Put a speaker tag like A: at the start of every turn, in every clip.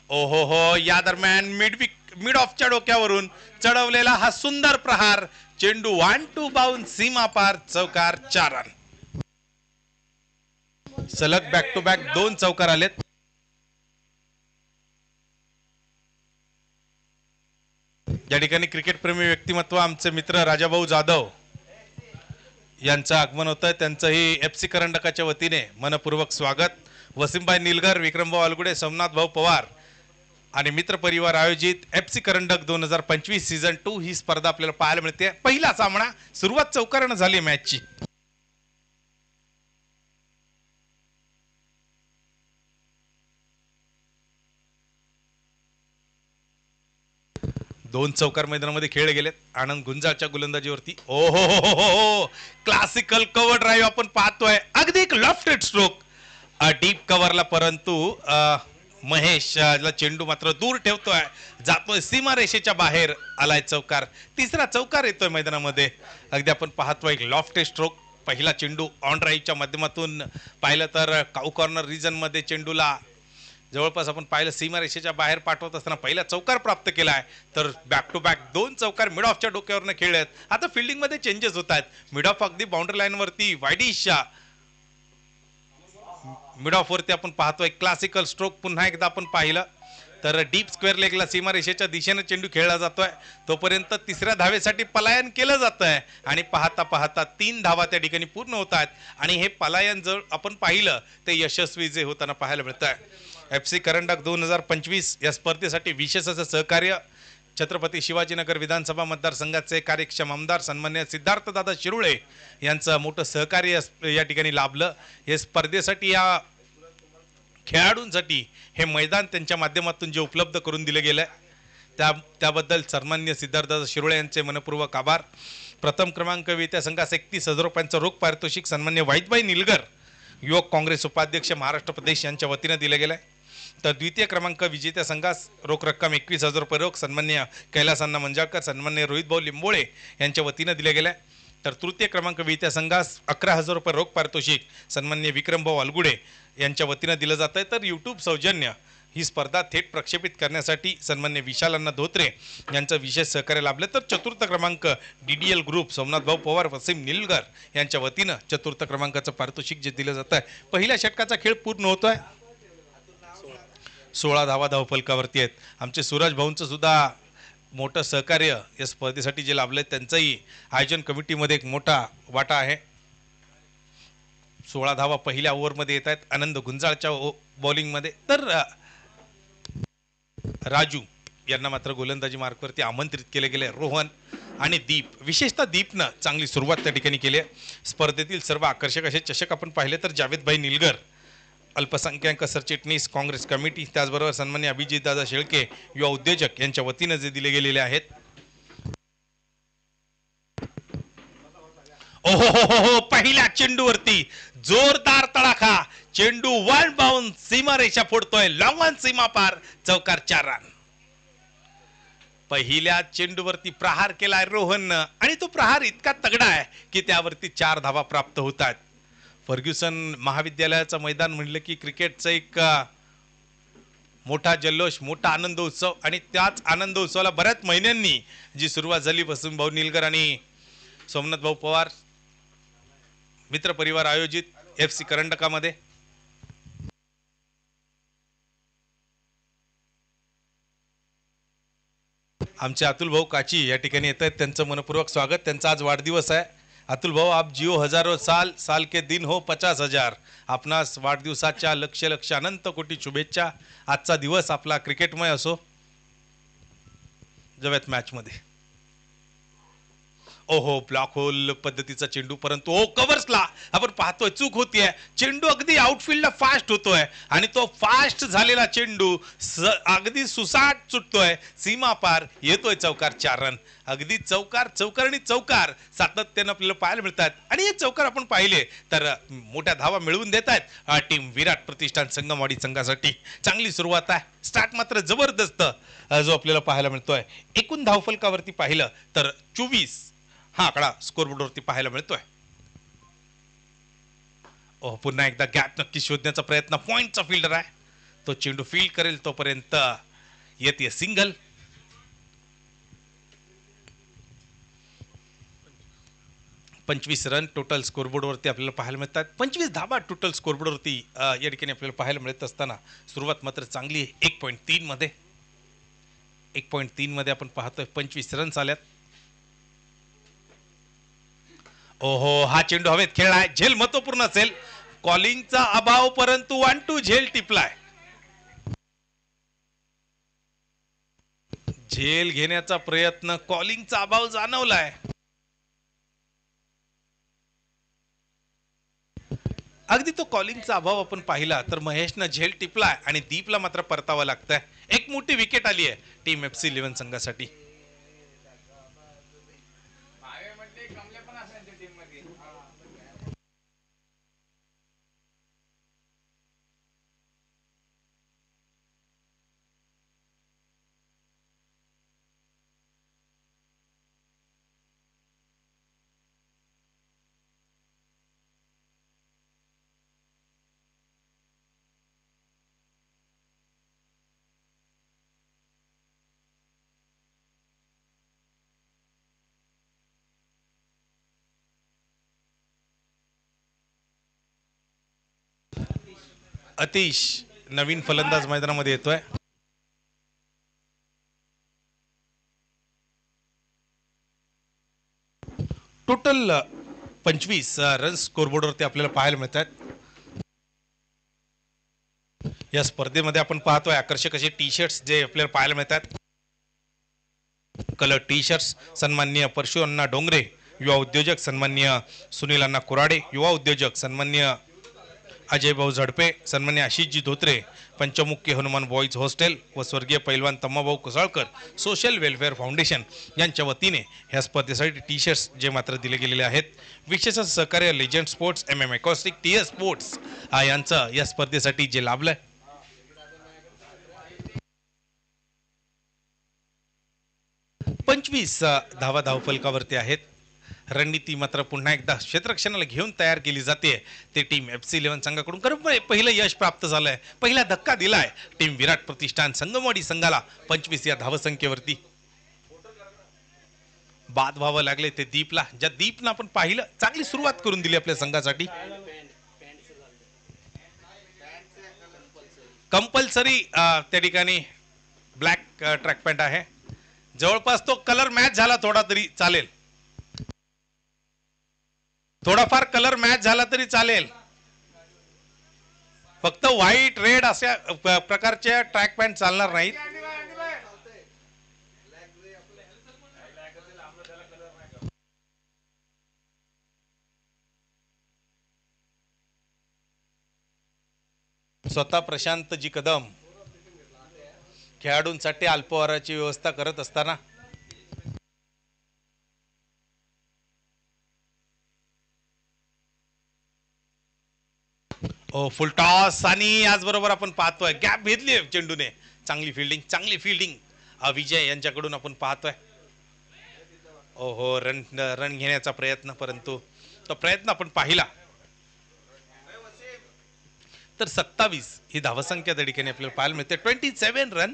A: ओहो हो, या दरम्यान मिड ऑफच्या डोक्यावरून चढवलेला हा सुंदर प्रहार, चेंडू 1-2 बाउन सीमा पार, चौकार 4 रन. सलग बॅक टू बॅक 2 चौकार आलेत. या ठिकाणी क्रिकेटप्रेमी व्यक्तिमत्व आमचे मित्र राजाभाऊ जाधव यांचं आगमन होतं. त्यांचंही FC करंडकाच्या वतीने मनपूर्वक स्वागत. वसीमभाई निलगर, विक्रमभाऊ अलगुडे, सोमनाथ भाऊ पवार आणि मित्र परिवार आयोजित FC करंडक 2025 सीझन 2 ही स्पर्धा आपल्याला पाहायला मिळते. पहिला सामना सुरुवात चौकारानं झाली मॅचची. दोन चौकार मैदानामध्ये खेळले गेलेत. आनंद गुंजाळच्या गोलंदाजीवरती ओ हो हो हो, क्लासिकल कव्हर ड्राईव्ह आपण पाहतोय. अगदी एक लॉफ्टेड स्ट्रोक डीप कव्हरला, परंतु महेश चेंडू मात्र दूर ठेवतोय, जातोय सीमारेषेच्या बाहेर, आलाय चौकार. तिसरा चौकार येतोय मैदानामध्ये. अगदी आपण पाहतोय एक लॉफ्टेड स्ट्रोक. पहिला चेंडू ऑन ड्राईव्हच्या माध्यमातून पाहिलं तर काऊ कॉर्नर रिजन मध्ये चेंडूला जवळपास आपण पाहिलं सीमारेषेच्या बाहेर पाठवत असताना पहिला चौकार प्राप्त केलाय. तर बॅक टू बॅक 2 चौकार मिड ऑफच्या डोक्यावरनं खेळलेत. आता फिल्डिंग मध्ये चेंजेस होत आहेत. मिड ऑफ अगदी बाउंड्री लाईन वरती वाईडिश मिड ऑफ वरती आपण पाहतोय क्लासिकल स्ट्रोक. पुन्हा एकदा आपण पाहिलं तर डीप स्क्वेअर लेगला सीमारेषेच्या दिशेने चेंडू खेळला जातोय. तोपर्यंत तिसऱ्या धावेसाठी पलायन केलं जात आहे आणि पाहता पाहता 3 धावा त्या ठिकाणी पूर्ण होत आहेत. आणि हे पलायन जर आपण पाहिलं ते यशस्वी जे होताना पाहायला मिळत आहे. FC करंडक 2025 या स्पर्धेसाठी विशेष असं सहकार्य छत्रपती शिवाजीनगर विधानसभा मतदारसंघाचे कार्यक्षम आमदार सन्मान्य सिद्धार्थदादा शिरुळे यांचं मोठं सहकार्य या ठिकाणी लाभलं. हे स्पर्धेसाठी या खेळाडूंसाठी हे मैदान त्यांच्या माध्यमातून जे उपलब्ध करून दिले गेलं त्याबद्दल सन्मान्य सिद्धार्थदादा शिरुळे यांचे मनपूर्वक आभार. प्रथम क्रमांक विजेत्या संघास 31,000 रुपयांचं रोख पारितोषिक सन्मान्य वाहिदभाई निलगर युवक काँग्रेस उपाध्यक्ष महाराष्ट्र प्रदेश यांच्या वतीने दिले गेले. तर द्वितीय क्रमांक विजेत्या संघास रोख रक्कम 21,000 रुपये रोख सन्मान्य कैलासांना मंजाळकर, सन्मान्य रोहितभाऊ लिंबोळे यांच्या वतीने दिले गेले. तर तृतीय क्रमांक विजेत्या संघास 11,000 रुपये रोख पारितोषिक सन्मान्य विक्रमभाऊ अलगुडे यांच्या वतीने दिलं जात आहे. तर यूट्यूब सौजन्य ही स्पर्धा थेट प्रक्षेपित करण्यासाठी सन्मान्य विशाल अण्णा धोत्रे यांचं विशेष सहकार्य लाभले. तर चतुर्थ क्रमांक DDL ग्रुप सोमनाथ भाऊ पवार, वसीम निलगर यांच्या वतीनं चतुर्थ क्रमांकाचं पारितोषिक जे दिलं जात आहे. पहिल्या षटकाचा खेळ पूर्ण होतोय. 16 धावा धावफलकावरती आहेत. आमचे सूरज भाऊंचं सुद्धा मोठं सहकार्य या स्पर्धेसाठी जे लाभलंय त्यांचंही आयोजन कमिटीमध्ये एक मोठा वाटा आहे. 16 धावा पहिल्या ओव्हरमध्ये येत आहेत आनंद गुंजाळच्या बॉलिंगमध्ये. तर राजू यांना मात्र गोलंदाजी मार्कवरती आमंत्रित केले गेले. रोहन आणि दीप, विशेषतः दीपनं चांगली सुरुवात त्या ठिकाणी केली आहे. स्पर्धेतील सर्व आकर्षक असे चषक आपण पाहिले तर जावेदभाई निलगर अल्पसंख्याक सरचिटणीस काँग्रेस कमिटी, त्याचबरोबर सन्मान्य अभिजितदादा शेळके युवा उद्योजक यांच्या वतीने जे दिले गेलेले आहेत. ओहो हो हो, पहिल्या चेंडूवरती जोरदार तडाखा, चेंडू 1 बाउन सीमारेषा फोडतोय, लॉंग ऑन सीमा पार, चौकार 4 रन. पहिल्या चेंडूवरती प्रहार केलाय रोहननं आणि तो प्रहार इतका तगडा आहे की त्यावरती 4 धावा प्राप्त होत आहेत. फर्ग्युसन महाविद्यालयाचं मैदान म्हणलं की क्रिकेटचा एक मोठा जल्लोष, मोठा आनंद उत्सव आणि त्याच आनंद उत्सवाला बऱ्याच महिन्यांनी जी सुरुवात झाली वसुम भाऊ निलगर आणि सोमनाथ भाऊ पवार मित्र परिवार आयोजित FC करंडकामध्ये. आमचे अतुल भाऊ काची या ठिकाणी येत आहेत, त्यांचं मनपूर्वक स्वागत. त्यांचा आज वाढदिवस आहे. अतुल भाऊ, आप जियो हजारों साल, साल के दिन हो 50,000. आपणास वाढदिवसाच्या लक्ष लक्ष अनंत कोटी शुभेच्छा. आजचा दिवस आपला क्रिकेटमय असो. जव्यात मॅच मध्ये ओहो, ब्लॉक होल पद्धतीचा चेंडू, परंतु ओ कव्हर्सला आपण पाहतोय चूक होतीये. चेंडू अगदी आउटफील्डला फास्ट होतोय आणि तो फास्ट झालेला चेंडू अगदी सुसाट सुटतोय, सीमा पार येतोय, चौकार 4 रन. अगदी चौकार चौकार आणि चौकार सातत्यानं आपल्याला पाहायला मिळतात आणि हे चौकार आपण पाहिले तर मोठ्या धावा मिळवून देत आहेत टीम विराट प्रतिष्ठान संगमवाडी संघासाठी. चांगली सुरुवात आहे. स्टार्ट मात्र जबरदस्त जो आपल्याला पाहायला मिळतोय. एकूण धावफलकावरती पाहिलं तर 24 हा आकडा स्कोरबोर्डवरती पाहायला मिळतोय. पुन्हा एकदा गॅप नक्की शोधण्याचा प्रयत्न, पॉइंटचा फिल्डर आहे तो चेंडू फील्ड करेल तोपर्यंत येते सिंगल. 25 रन टोटल स्कोरबोर्डवरती आपल्याला पाहायला मिळतात. 25 धाबा टोटल स्कोरबोर्डवरती या ठिकाणी आपल्याला पाहायला मिळत असताना सुरुवात मात्र चांगली आहे. 1.3 मध्ये 1.3 मध्ये आपण पाहतोय 25 रन्स आल्यात. ओहो, हा चेंडू हवेत खेळलाय. झेल महत्वपूर्ण असेल. कॉलिंगचा अभाव परंतु 1-2 झेल टिपलाय. झेल घेण्याचा प्रयत्न, कॉलिंगचा अभाव जाणवलाय. अगदी तो कॉलिंगचा अभाव आपण पाहिला तर महेशनं झेल टिपलाय आणि दीपला मात्र परतावं लागतंय. एक मोठी विकेट आली आहे टीम FC11 संघासाठी. अतिश नवीन फलंदाज मैदानामध्ये येतोय. टोटल 25 रन स्कोरबोर्डवरती आपल्याला पाहायला मिळतात. या स्पर्धेमध्ये आपण पाहतोय आकर्षक असे टी शर्ट्स जे आपल्याला पाहायला मिळतात. कलर टी शर्ट्स सन्माननीय परशुअण्णा डोंगरे युवा उद्योजक, सन्माननीय सुनील अण्णा कुराडे युवा उद्योजक, सन्माननीय अजय भाऊ झडपे, सन्मान्य आशिषजी धोत्रे पंचमुखी हनुमान बॉईज हॉस्टेल व स्वर्गीय पैलवान तम्माभाऊ कुसाळकर सोशल वेलफेअर फाउंडेशन यांच्या वतीने ह्या स्पर्धेसाठी टी शर्ट्स जे मात्र दिले गेलेले आहेत. विशेष सहकार्य legend sports, MM acoustic, TS sports यांचं या स्पर्धेसाठी जे लाभलंय. 25 धावा धावफलकावरती आहेत. रणनीती मात्र पुन्हा एकदा क्षेत्ररक्षणाला घेऊन तयार केली जाते ते टीम FC11 संघाकडून. कारण पहिलं यश प्राप्त झालंय, पहिला धक्का दिलाय टीम विराट प्रतिष्ठान संगमवाडी संघाला 25 या धावसंख्येवरती. बाद व्हावं लागले ते दीपला, ज्या दीपनं आपण पाहिलं चांगली सुरुवात करून दिली आपल्या संघासाठी. कंपल्सरी त्या ठिकाणी ब्लॅक ट्रॅक पॅन्ट आहे. जवळपास तो कलर मॅच झाला थोडा तरी चालेल, थोडाफार कलर मॅच झाला तरी चालेल. फक्त व्हाईट रेड अशा प्रकारच्या ट्रॅक पॅन्ट चालणार नाहीत. स्वतः प्रशांतजी कदम खेळाडूंसाठी अल्पहाराची व्यवस्था करत असताना फुल टॉस आणि याचबरोबर आपण पाहतोय गॅप घेतली चेंडूने. चांगली फिल्डिंग विजय यांच्याकडून आपण पाहतोय. ओहो, रन घेण्याचा प्रयत्न, परंतु तो प्रयत्न आपण पाहिला तर 27 ही धावसंख्या त्या ठिकाणी आपल्याला पाहायला मिळते. 27 रन.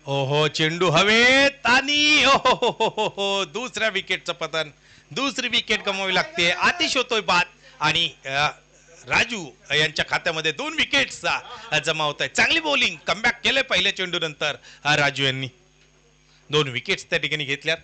A: ओहो, चेंडू हवेत आणि ओहो, दुसऱ्या विकेटचं पतन, दुसरी विकेट गमवावी लागते. आतिश होतोय बाद आणि राजू यांच्या खात्यामध्ये 2 विकेट्सचा जमा होत आहे. चांगली बॉलिंग, कमबॅक केलंय पहिल्या चेंडू नंतर राजू यांनी 2 विकेट्स त्या ठिकाणी घेतल्यात.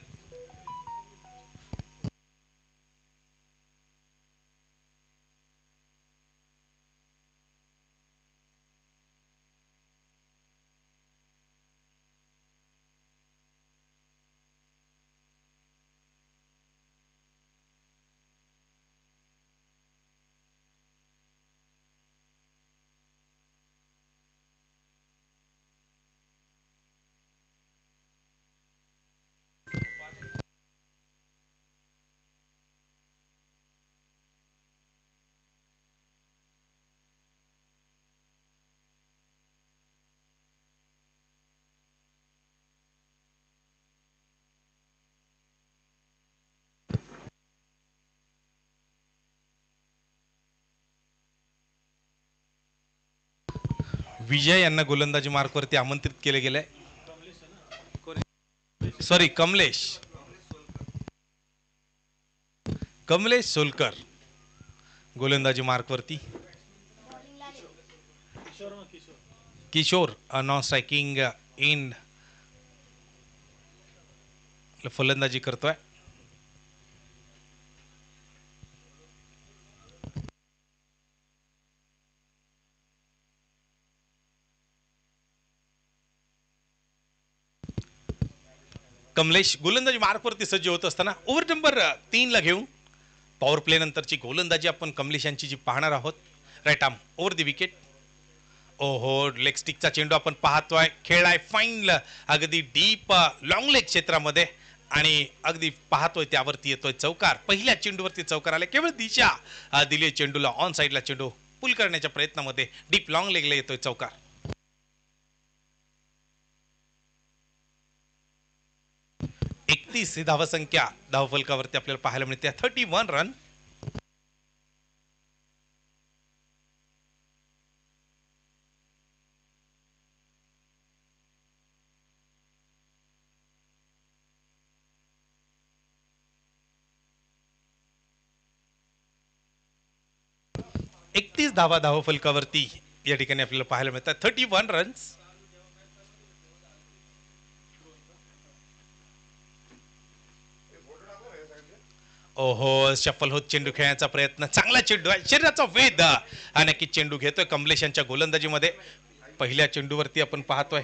A: विजय यांना गोलंदाजी मार्कवरती आमंत्रित केले गेले. सॉरी, कमलेश सोलकर गोलंदाजी मार्कवरती. किशोर नॉन स्ट्रायकिंग एंड फलंदाजी करतोय. कमलेश गोलंदाजी मार्कवरती सज्ज होत असताना ओव्हर नंबर 3 ला घेऊन पॉवर प्ले नंतरची गोलंदाजी आपण कमलेश यांची जी पाहणार आहोत. Right arm over the wicket. ओहो, लेग स्टिकचा चेंडू आपण पाहतोय. खेळाय फाईन अगदी डीप लॉंग लेग क्षेत्रामध्ये आणि अगदी पाहतोय त्यावरती येतोय चौकार. पहिल्या चेंडूवरती चौकार आले. केवळ दिशा दिली चेंडूला. ऑन साईडला चेंडू पुल करण्याच्या प्रयत्नामध्ये डीप लॉंग लेगला येतोय चौकार. 31 ही धावसंख्या धावफलकावरती आपल्याला पाहायला मिळते. 31 रन. धावा धावफलकावरती या ठिकाणी आपल्याला पाहायला मिळतात. 31 रन्स. ओहो, शफल होत चेंडू खेळण्याचा प्रयत्न. चांगला चेंडू आहे. शरीराचा वेध नक्की चेंडू घेतोय कमलेश यांच्या गोलंदाजीमध्ये. पहिल्या चेंडूवरती आपण पाहतोय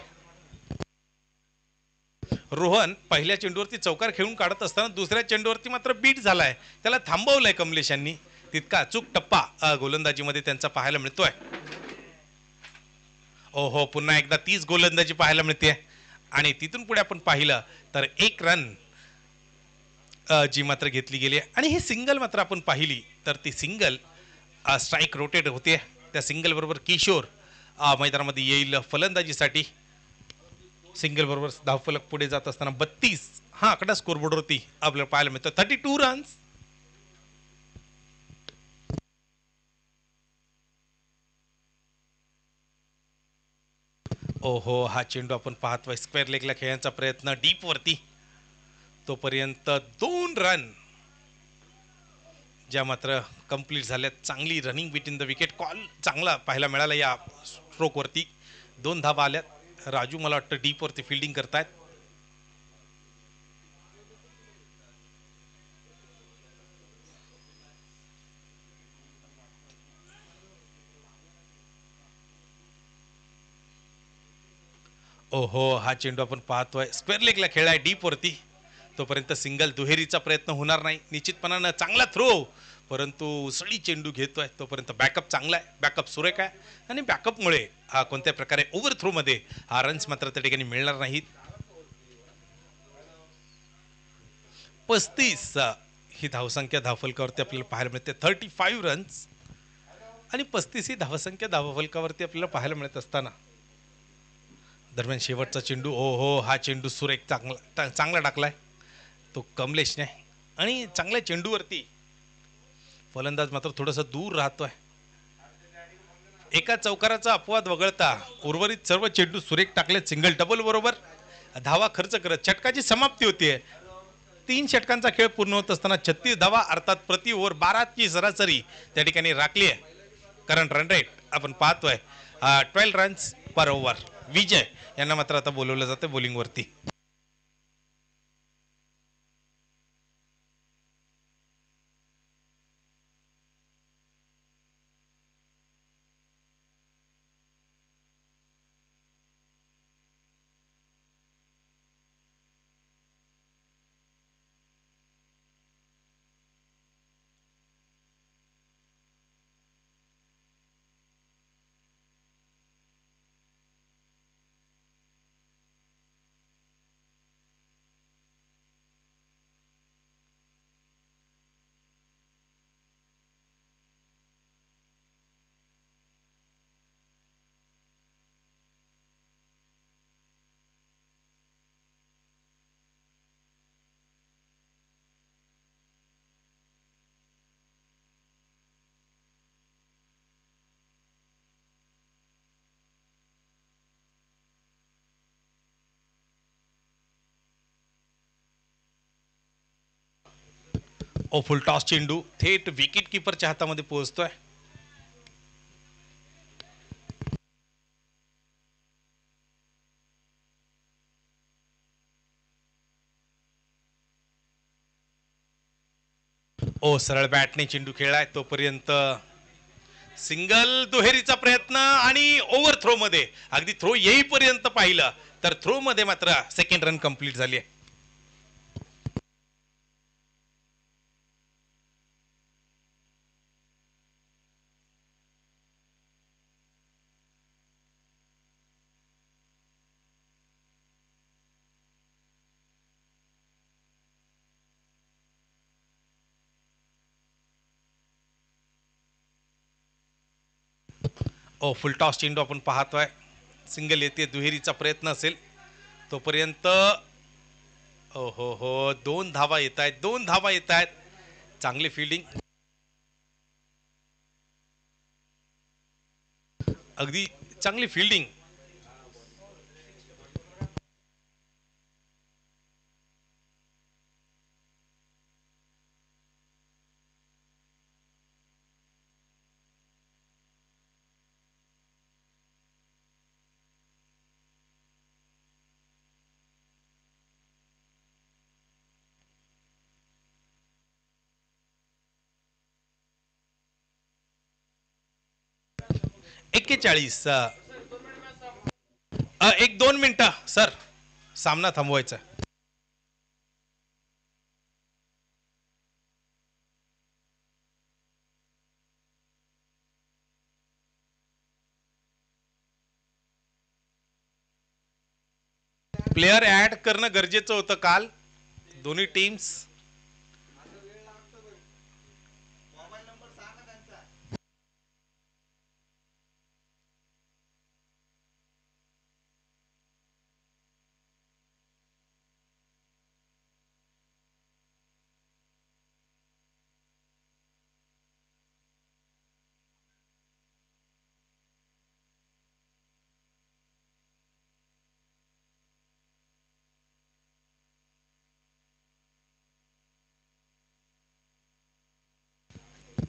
A: रोहन पहिल्या चेंडूवरती चौकार खेळून काढत असताना दुसऱ्या चेंडूवरती मात्र बीट झालाय. त्याला थांबवलंय कमलेश यांनी. तितका अचूक टप्पा गोलंदाजीमध्ये त्यांचा पाहायला मिळतोय. ओहो, पुन्हा एकदा 30 गोलंदाजी पाहायला मिळते. आणि तिथून पुढे आपण पाहिलं तर 1 रन जी मात्र घेतली गेली. आणि हे सिंगल मात्र आपण पाहिली तर ती सिंगल स्ट्राईक रोटेट होते. त्या सिंगल बरोबर किशोर मैदानामध्ये येईल फलंदाजीसाठी. सिंगल बरोबर धावफलक पुढे जात असताना 32 हा आकडा स्कोरबोर्डवरती आपल्याला पाहायला मिळतो. 32 रन्स. ओहो, हा चेंडू आपण पाहतोय स्क्वेअर लेगला खेळण्याचा प्रयत्न डीप वरती. तोपर्यंत 2 रन ज्या मात्र कंप्लीट झाल्यात. चांगली running between the wicket. Call चांगला पाहायला मिळाला या स्ट्रोक वरती. 2 धाबा आल्यात. राजू मला वाटतं डीप वरती फिल्डिंग करतायत. ओहो, हा चेंडू आपण पाहतोय स्क्वेअर लेगला खेळाय डीप वरती. तोपर्यंत सिंगल दुहेरीचा प्रयत्न होणार नाही निश्चितपणानं. चांगला थ्रो, परंतु उसळी चेंडू घेतोय. तोपर्यंत बॅकअप चांगला आहे. बॅकअप सुरेख आहे. आणि बॅकअपमुळे हा कोणत्या प्रकारे ओव्हर थ्रो मध्ये हा रन्स मात्र त्या ठिकाणी मिळणार नाहीत. 35 ही धावसंख्या धावफलकावरती आपल्याला पाहायला मिळते. 35 रन्स. आणि 35 ही धावसंख्या धावफलकावरती आपल्याला पाहायला मिळत असताना दरम्यान शेवटचा चेंडू. हो, हा चेंडू सुरेख चांगला टाकलाय तो कमलेशने. आणि चांगल्या चेंडूवरती फलंदाज मात्र थोडंसं दूर राहतोय. एका चौकाराचा अपवाद वगळता उर्वरित सर्व चेंडू सुरेख टाकले. सिंगल डबल बरोबर धावा खर्च करत षटकाची समाप्ती होतीये. 3 षटकांचा खेळ पूर्ण होत असताना 36 धावा अर्थात प्रति ओव्हर 12 ची सरासरी त्या ठिकाणी राखली आहे. करंट रन रेट आपण पाहतोय 12 रन्स पर ओव्हर. विजय यांना मात्र आता बोलवलं जातं बॉलिंगवरती. ओ फुल टॉस चेंडू थेट विकेट किपरच्या हातामध्ये पोहोचतोय. ओ सरळ बॅटने चेंडू खेळलाय तोपर्यंत सिंगल दुहेरीचा प्रयत्न आणि ओव्हर थ्रो मध्ये अगदी थ्रो येईपर्यंत पाहिलं तर थ्रो मध्ये मात्र सेकंड रन कंप्लीट झाली आहे. ओ फुल टॉस चेंडू आपण पाहतोय. सिंगल येते दुहेरीचा प्रयत्न असेल तोपर्यंत ओ हो 2 धावा येत आहेत 2 धावा येत आहेत. चांगली फिल्डिंग अगदी चांगली फिल्डिंग. एक्केचाळीस. 1-2 मिनिटं सर सामना थांबवायचा. प्लेयर ऍड करणं गरजेचं होतं काल दोन्ही टीम्स.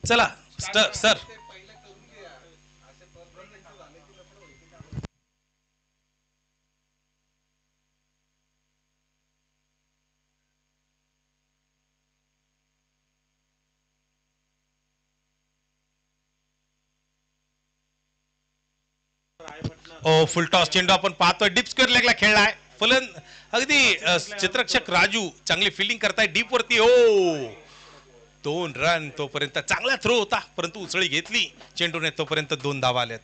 A: चला सर ओ फुल टॉस चेंडू आपण पाहतोय डीप स्क्वेअर लेगला खेळलाय फलन अगदी चित्रक्षक राजू चांगली फिल्डिंग करताय डीप वरती. ओ 2 रन तोपर्यंत चांगला थ्रो होता परंतु उसळी घेतली चेंडूने तोपर्यंत 2 धावा आल्यात.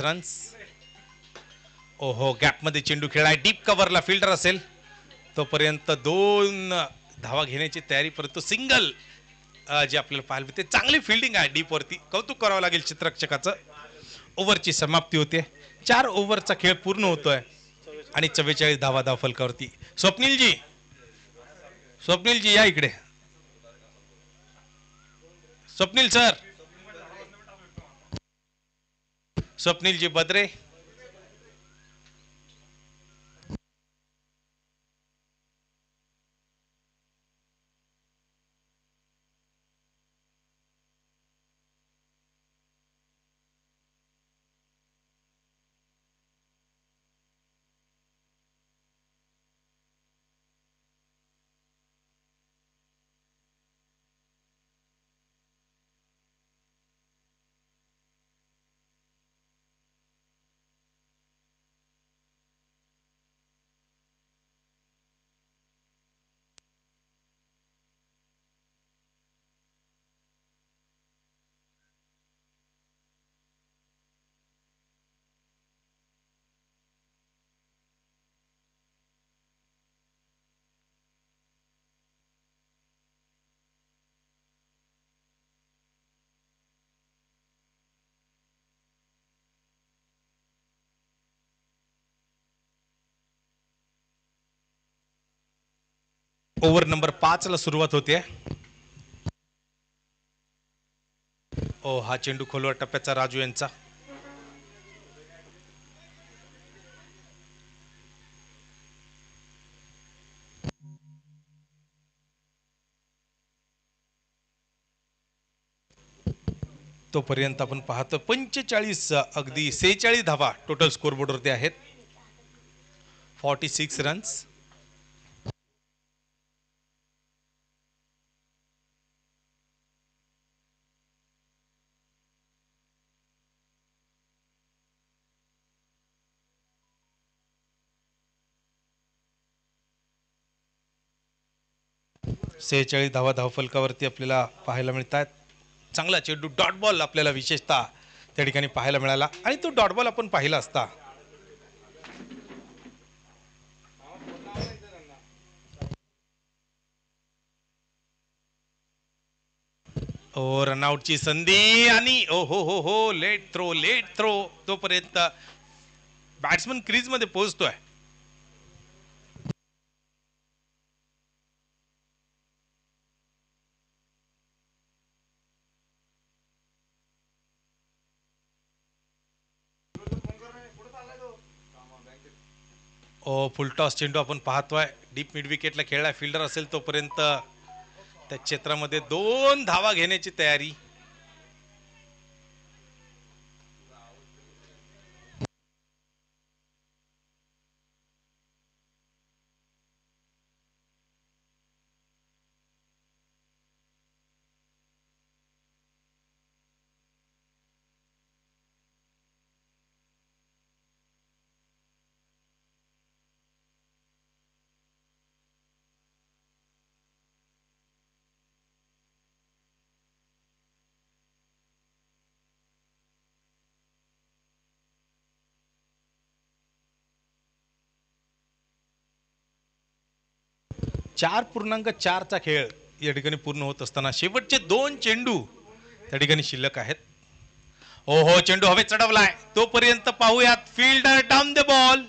A: रन्स. ओहो गॅप मध्ये चेंडू खेळाय डीप कव्हरला फिल्डर असेल तोपर्यंत 2 धावा घेण्याची तयारी परंतु सिंगल जे आपल्याला पाहायला मिळते. चांगली फिल्डिंग आहे डीप वरती कौतुक करावं लागेल चित्ररक्षकाचं. ओव्हरची समाप्ती होते 4 ओव्हरचा खेळ पूर्ण होतोय आणि 44 धावा धावफलकावरती. स्वप्नीलजी या इकडे. स्वप्नील सर स्वप्नीलजी बद्रे. ओव्हर नंबर 5 ला सुरुवात होते. ओ हा चेंडू खोलवर टप्प्याचा राजू यांचा. तोपर्यंत आपण पाहतो 45 अगदी 46 धावा टोटल स्कोरबोर्डवरती आहेत. 46 रन्स. सेहेचाळीस धावा धावफलकावरती आपल्याला पाहायला मिळतात. चांगला चेंडू डॉट बॉल आपल्याला विशेषतः त्या ठिकाणी पाहायला मिळाला आणि तो डॉट बॉल आपण पाहिला असता. ओ रनआउटची संधी आणि ओ हो लेट थ्रो तोपर्यंत बॅट्समन क्रीज मध्ये पोहोचतोय. ओ फुलटॉस चेंडू आपण पाहतोय. डीप मिड विकेटला खेळला फिल्डर असेल तोपर्यंत त्या क्षेत्रामध्ये 2 धावा घेण्याची तयारी. चार पूर्णांक 4चा खेळ या ठिकाणी पूर्ण होत असताना शेवटचे 2 चेंडू त्या ठिकाणी शिल्लक आहेत. हो चेंडू हवेत चढवलाय. तोपर्यंत पाहूयात फिल्डर डाऊन द बॉल.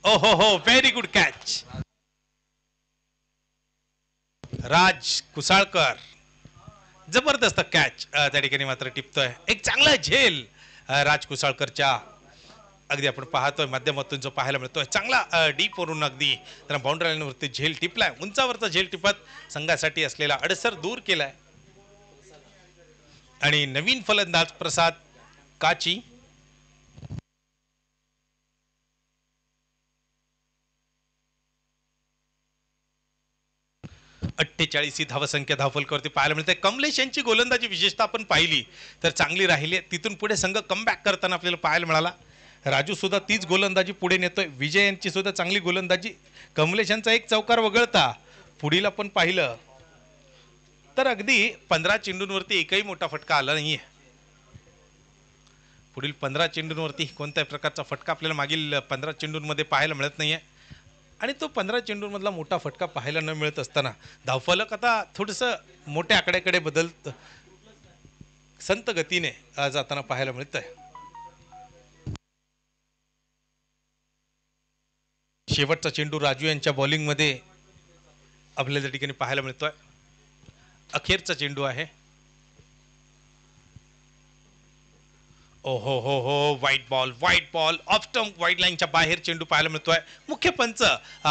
A: हो व्हेरी गुड कॅच. राज कुसाळकर जबरदस्त कॅच त्या ठिकाणी मात्र टिपतोय. एक चांगला झेल राज कुसाळकरच्या अगदी आपण पाहतोय माध्यमातून जो पाहायला मिळतोय. चांगला डीप वरून अगदी त्याला बाउंड्री लाईनवरती झेल टिपलाय. उंचावरचा झेल टिपत संघासाठी असलेला अडसर दूर केलाय. आणि नवीन फलंदाज प्रसाद काची 48 ही धावसंख्या धावफलकावरती पाहायला मिळते. कमलेश यांची गोलंदाजी विशेषतः आपण पाहिली तर चांगली राहिली. तिथून पुढे संघ कमबॅक करताना आपल्याला पाहायला मिळाला. राजू सुद्धा तीच गोलंदाजी पुढे नेतोय. विजय यांची सुद्धा चांगली गोलंदाजी. कमलेश यांचा एक चौकार वगळता पुढील आपण पाहिलं तर अगदी 15 चेंडूंवरती एकही मोठा फटका आला नाहीये. पुढील 15 चेंडूंवरती कोणत्याही प्रकारचा फटका आपल्याला मागील 15 चेंडूंमध्ये पाहायला मिळत नाहीये. आणि तो 15 चेंडूंमधला मोठा फटका पाहायला न मिळत असताना धावफलक आता थोडंसं मोठ्या आकड्याकडे बदलत संत गतीने जाताना पाहायला मिळतंय. शेवटचा चेंडू राजू यांच्या बॉलिंगमध्ये आपल्याला त्या ठिकाणी पाहायला मिळतोय. अखेरचा चेंडू आहे. हो वाईट बॉल ऑफ स्टंप वाईड लाईनच्या बाहेर चेंडू पाहायला मिळतोय. मुख्य पंच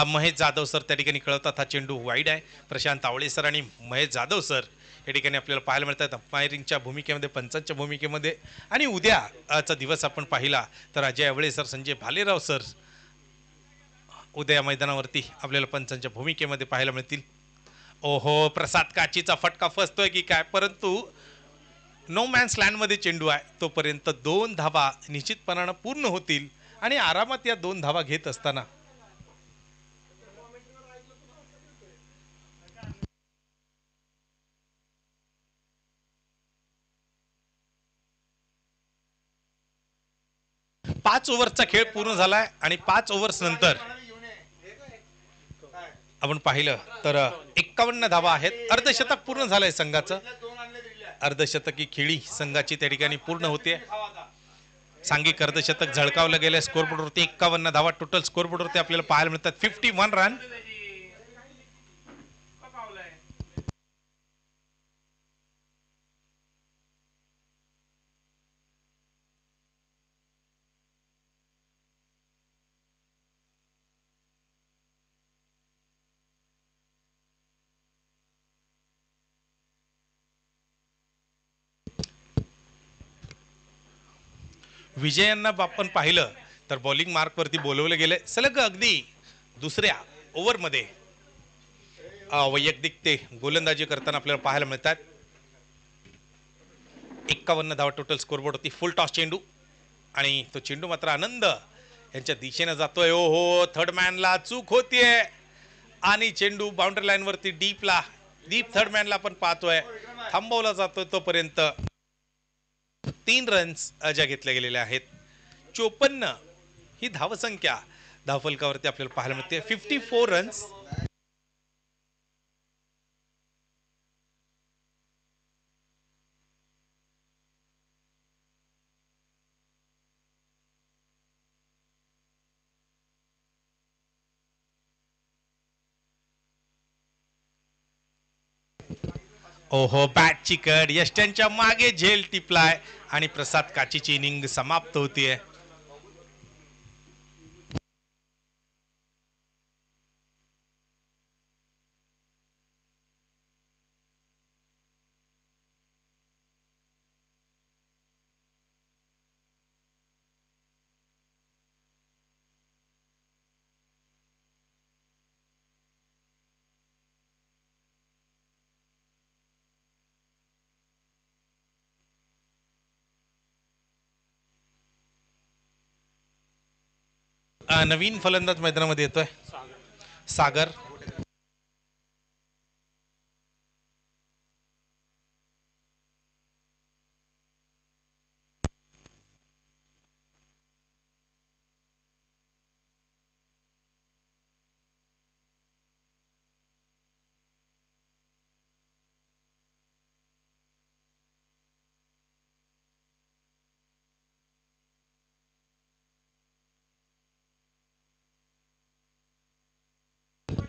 A: महेश जाधव सर त्या ठिकाणी कळवतात हा चेंडू वाईड आहे. प्रशांत आवळे सर आणि महेश जाधव सर या ठिकाणी आपल्याला पाहायला मिळतात अंपायरिंगच्या भूमिकेमध्ये, पंचांच्या भूमिकेमध्ये. आणि उद्याचा दिवस आपण पाहिला तर अजय आवळे सर, संजय भालेराव सर उद्या मैदानावरती आपल्याला पंचांच्या भूमिकेमध्ये पाहायला मिळतील. प्रसाद काचीचा फटका फसतोय की काय, परंतु नो मॅन्स लँडमध्ये चेंडू आहे. तोपर्यंत 2 धावा निश्चितपणानं पूर्ण होतील आणि आरामात या 2 धावा घेत असताना पाच ओव्हरचा खेळ पूर्ण झालाय आणि 5 ओव्हर्स नंतर आपण पाहिलं तर 51 धावा आहेत. अर्धशतक पूर्ण झालंय संघाचं. अर्धशतकी खेळी संघाची त्या ठिकाणी पूर्ण होते. सांघिक अर्धशतक झळकावलं गेलं. स्कोरबोर्डवरती 51 धावा टोटल स्कोरबोर्डवरती आपल्याला पाहायला मिळतात. 51 रन. विजयांना आपण पाहिलं तर बॉलिंग मार्कवरती बोलवले गेले सलग अगदी दुसऱ्या ओव्हरमध्ये वैयक्तिक ते गोलंदाजी करताना आपल्याला पाहायला मिळतात. 51 धावा टोटल स्कोरबोर्ड होती. फुल टॉस चेंडू आणि तो चेंडू मात्र आनंद यांच्या दिशेने जातोय. ओ हो, थर्ड मॅनला चूक होतीये आणि चेंडू बाउंड्री लाईन वरती डीप थर्ड मॅनला आपण पाहतोय थांबवला जातोय. तोपर्यंत 3 रन्स ज्या घेतल्या गेलेल्या आहेत. 54 ही धावसंख्या धावफलकावरती आपल्याला पाहायला मिळते. 54 रन्स. ओहो, बॅटची कड यष्ट्यांच्या मागे झेल टिपलाय आणि प्रसाद काचीची इनिंग समाप्त होतीये. नवीन फलंदाज मैदानामध्ये येतोय सागर.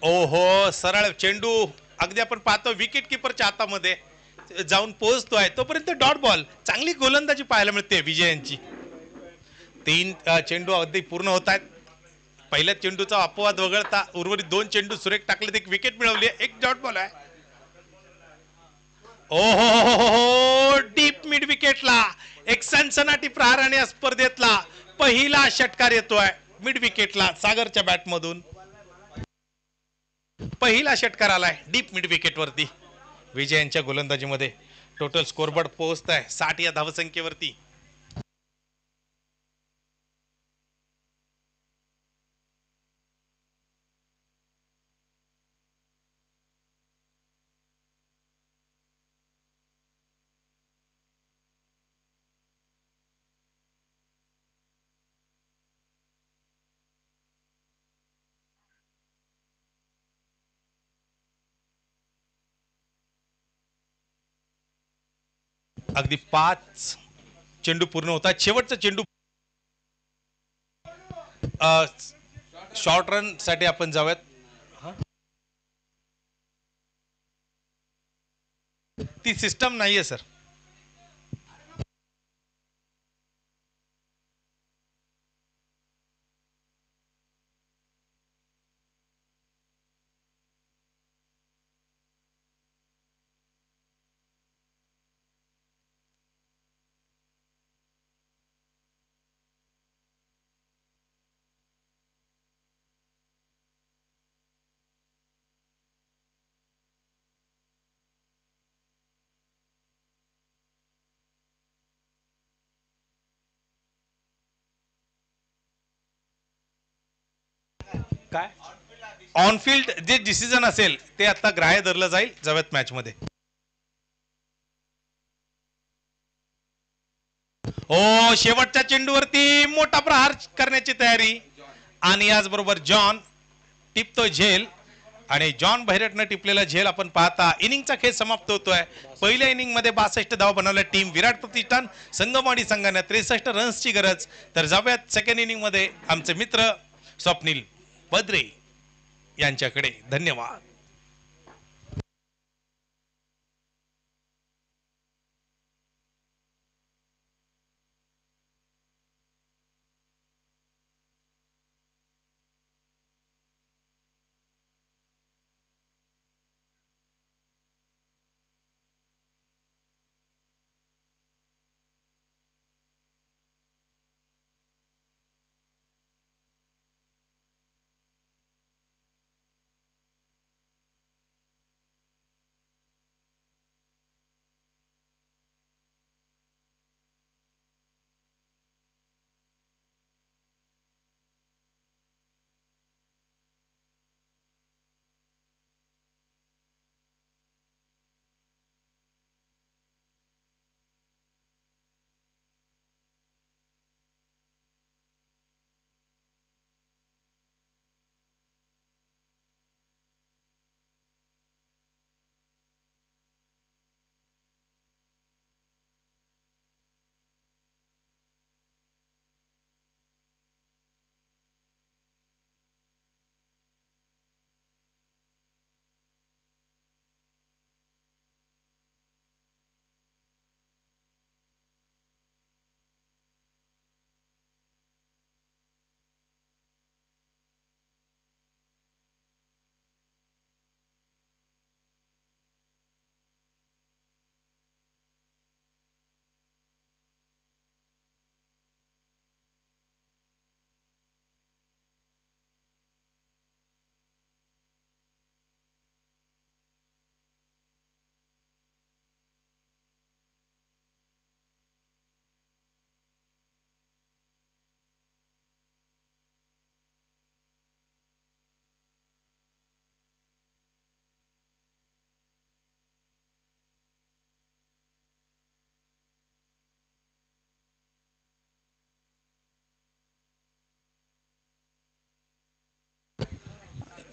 A: ओहो, सरळ चेंडू अगदी आपण पाहतो विकेट किपरच्या हातामध्ये जाऊन पोहोचतोय. तोपर्यंत डॉट बॉल. चांगली गोलंदाजी पाहायला मिळते विजयांची. 3 चेंडू अगदी पूर्ण होत आहेत. पहिल्या चेंडूचा अपवाद वगळता उर्वरित 2 चेंडू सुरेख टाकले. एक विकेट मिळवली. एक डॉट बॉल आहे. ओहो, डीप मिड विकेटला एक सनसनाटी प्रहार आणि स्पर्धेतला पहिला षटकार येतोय मिड विकेटला सागरच्या बॅटमधून. पहिला षटकार आलाय डीप मिड विकेट वरती विजयांच्या गोलंदाजीमध्ये. टोटल स्कोरबोर्ड पोहोचत आहे 60 या धावसंख्येवरती. अगदी 5 चेंडू पूर्ण होतात. शेवटचा चेंडू शॉर्ट रन साठी आपण जाऊयात. ती सिस्टम नाहीये सर. काय ऑन फील्ड जे डिसिजन असेल ते आता ग्राह्य धरलं जाईल जवत मॅच मध्ये. हो, शेवटच्या चेंडूवरती मोठा प्रहार करण्याची तयारी आणि याचबरोबर जॉन टिपतो झेल आणि जॉन बहिरटनं टिपलेला झेल आपण पाहता इनिंगचा खेळ समाप्त होतोय. पहिल्या इनिंग मध्ये 62 धावा बनवल्या टीम विराट प्रतिष्ठान संगमवाडी संघाने. 63 रन्सची गरज. तर जाऊयात सेकंड इनिंग मध्ये आमचे मित्र स्वप्नील बद्रे यांच्याकडे. धन्यवाद.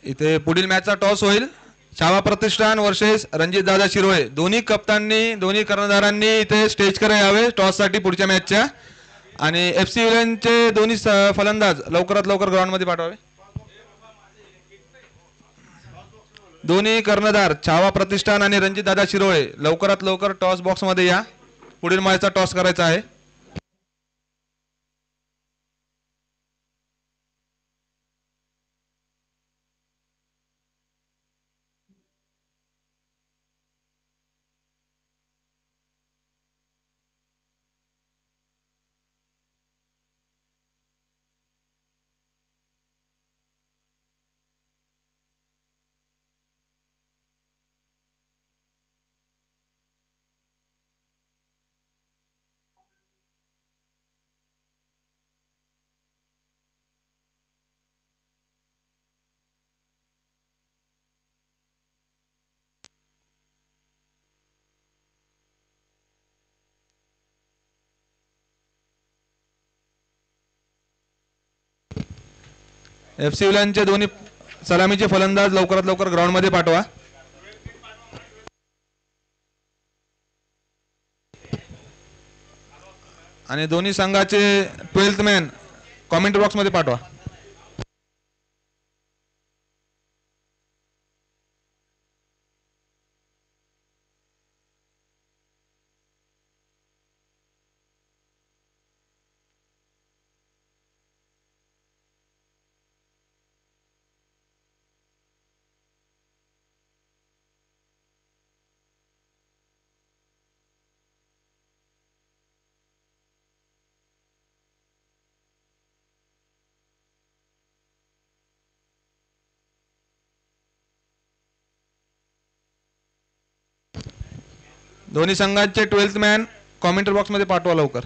B: इथे पुढील मॅचचा टॉस होईल. छावा प्रतिष्ठान वर्सेस रणजितदादा शिरोळे. दोन्ही कप्ताननी दोन्ही कर्णधारांनी इथे स्टेजकडे यावे टॉससाठी पुढच्या मॅचच्या. आणि FC विलनचे दोन्ही फलंदाज लवकरात लवकर ग्राउंडमध्ये पाठवावे. दोन्ही कर्णधार छावा प्रतिष्ठान आणि रणजितदादा शिरोळे लवकरात लवकर टॉस बॉक्समध्ये या. पुढील मॅचचा टॉस करायचा आहे. FC विलनचे दोन्ही सलामीचे फलंदाज लवकरात लवकर ग्राउंडमध्ये पाठवा. आणि दोन्ही संघाचे 12th मॅन कॉमेंट बॉक्समध्ये पाठवा. दोन्ही संघाचे 12th मॅन कॉमेंट बॉक्समध्ये पाठवा लवकर.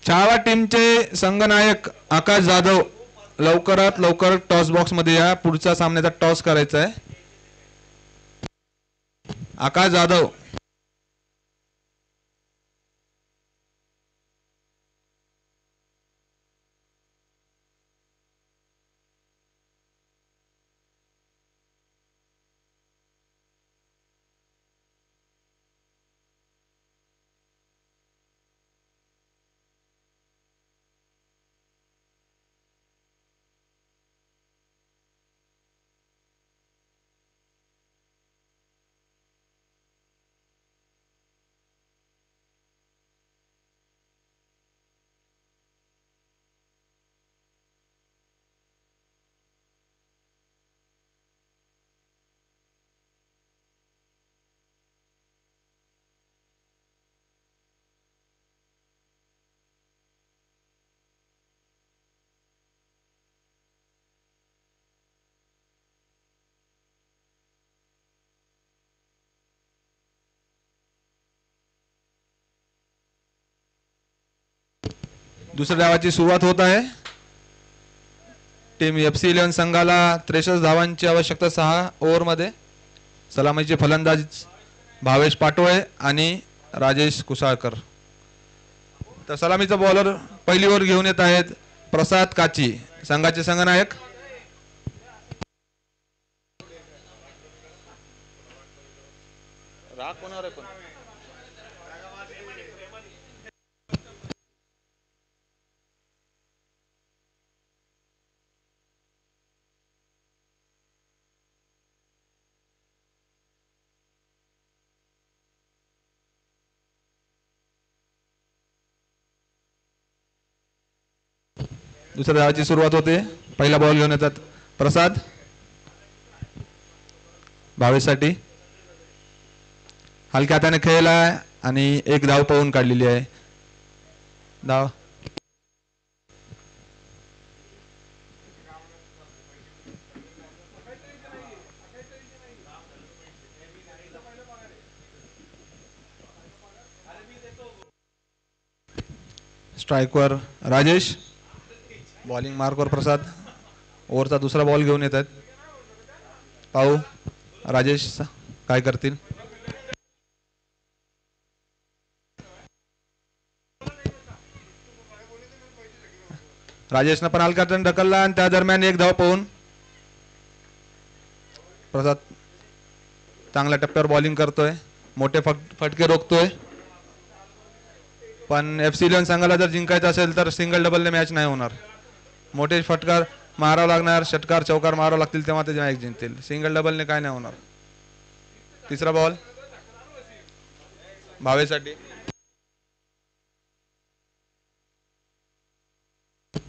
B: छावा टीमचे संघनायक आकाश जाधव लवकरात लवकर टॉस बॉक्स मध्ये या. पुढच्या सामन्याचा टॉस करायचा आहे. आकाश जाधव. दुसऱ्या डावाची सुरुवात होत आहे. टीम FC 11 संघाला 63 धावांची आवश्यकता 6 ओव्हरमध्ये. सलामीचे फलंदाज भावेश पाटोळे आणि राजेश कुसाळकर. तर सलामीचा बॉलर पहिली ओव्हर घेऊन येत आहेत प्रसाद काची संघाचे संघनायक. राग कोणावर आहे पण दुसऱ्या डावाची सुरुवात होते. पहिला बॉल घेऊन येतात प्रसाद भावेशसाठी. हलक्या हाताने खेळला आणि एक धाव पळून काढलेली आहे. धाव स्ट्राइकवर राजेश. बॉलिंग मार्कवर प्रसाद. ओव्हरचा दुसरा बॉल घेऊन येत आहेत. पाहू राजेश काय करतील. राजेशनं पण हलका ढकलला आणि त्या दरम्यान एक धाव पाहून प्रसाद चांगल्या टप्प्यावर बॉलिंग करतोय, मोठे फटके रोखतोय. पण FC11 संघाला जर जिंकायचं असेल तर सिंगल डबलने मॅच नाही होणार. मोठे फटकार मारावं लागणार, षटकार चौकार मारावं लागतील तेव्हा ते मॅच जिंकतील. सिंगल डबलने काय नाही होणार. तिसरा बॉल भावेसाठी,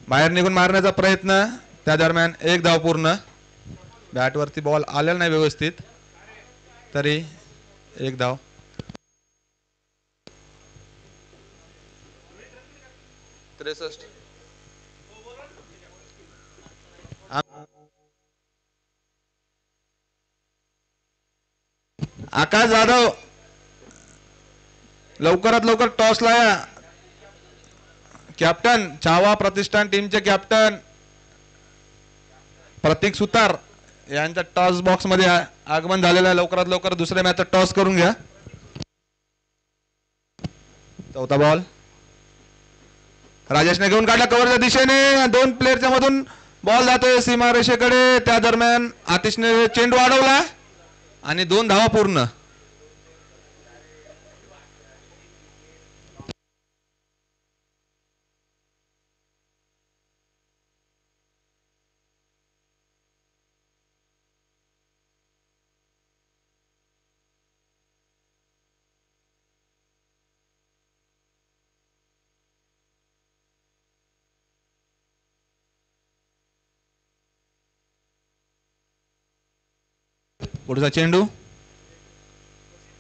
B: बाहेर निघून मारण्याचा प्रयत्न, त्या दरम्यान एक धाव पूर्ण. बॅटवरती बॉल आलेला नाही व्यवस्थित, तरी एक धाव. आकाश जाधव लवकरात लवकर टॉसला या. कॅप्टन छावा प्रतिष्ठान टीमचे कॅप्टन प्रतीक सुतार यांच्या टॉस बॉक्स मध्ये आगमन झालेलं आहे. लवकरात लवकर दुसऱ्या मॅचचा टॉस करून घ्या. चौथा बॉल राजेशने घेऊन काढला कव्हरच्या दिशेने, दोन प्लेअरच्या मधून बॉल जातोय सीमारेषेकडे. त्या दरम्यान आतिशने चेंडू अडवला आणि 2 धावा पूर्ण. पुढचा चेंडू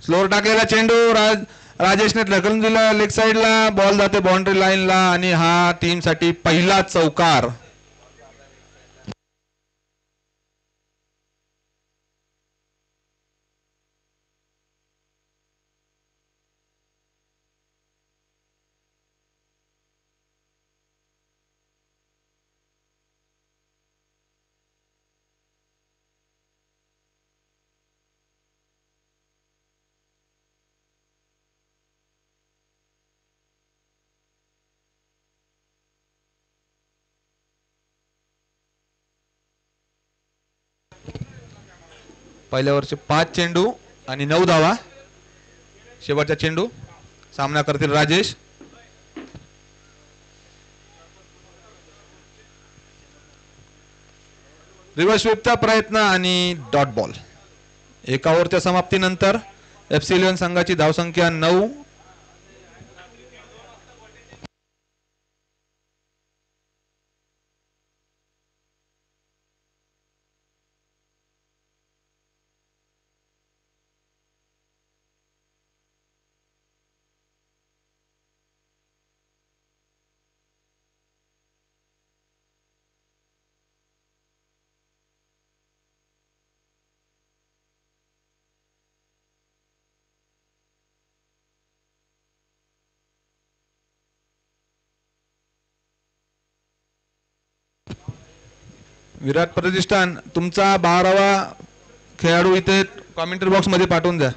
B: स्लोअर टाकलेला चेंडू राजेशने ढकलून दिला लेग साइडला. बॉल जाते बाउंड्री लाईनला आणि हा टीम साठी पहिला चौकार. पहिल्या वर्षी 5 चेंडू आणि 9 धावा. शेवटचा चेंडू सामना करतील राजेश. रिव्हर्स स्वीपचा प्रयत्न आणि डॉट बॉल. एका ओव्हरच्या समाप्तीनंतर FC11 संघाची धावसंख्या 9. विराट प्रतिष्ठान तुमचा 12वा खेळाडू इथे कॉमेंट्री बॉक्स मध्ये पाठवून द्या.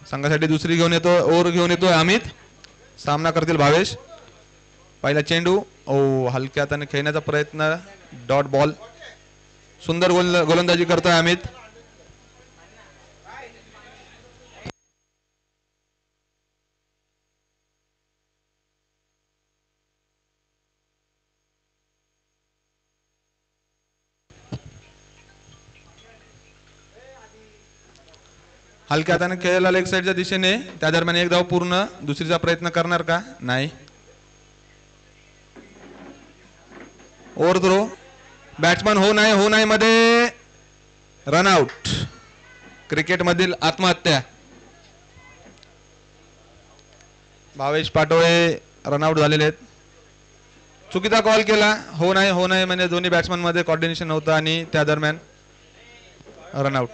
B: संघासाठी दुसरी घेऊन येतो, ओव्हर घेऊन येतोय अमित. सामना करतील भावेश. पहिला चेंडू हलक्या हाताने खेळण्याचा प्रयत्न, डॉट बॉल. सुंदर गोलंदाजी करतोय अमित. हलक्या हाताने खेळला लेग साईडच्या दिशेने, त्या दरम्यान एक धाव पूर्ण. दुसरीचा प्रयत्न करणार का? नाही. Over throw. बॅट्समन हो नाही मध्ये रनआउट. क्रिकेटमधील आत्महत्या. भावेश पाटोळे रनआउट झालेले आहेत. चुकीचा कॉल केला. हो नाही म्हणजे दोन्ही बॅट्समन मध्ये कॉर्डिनेशन नव्हतं आणि त्या दरम्यान रनआउट.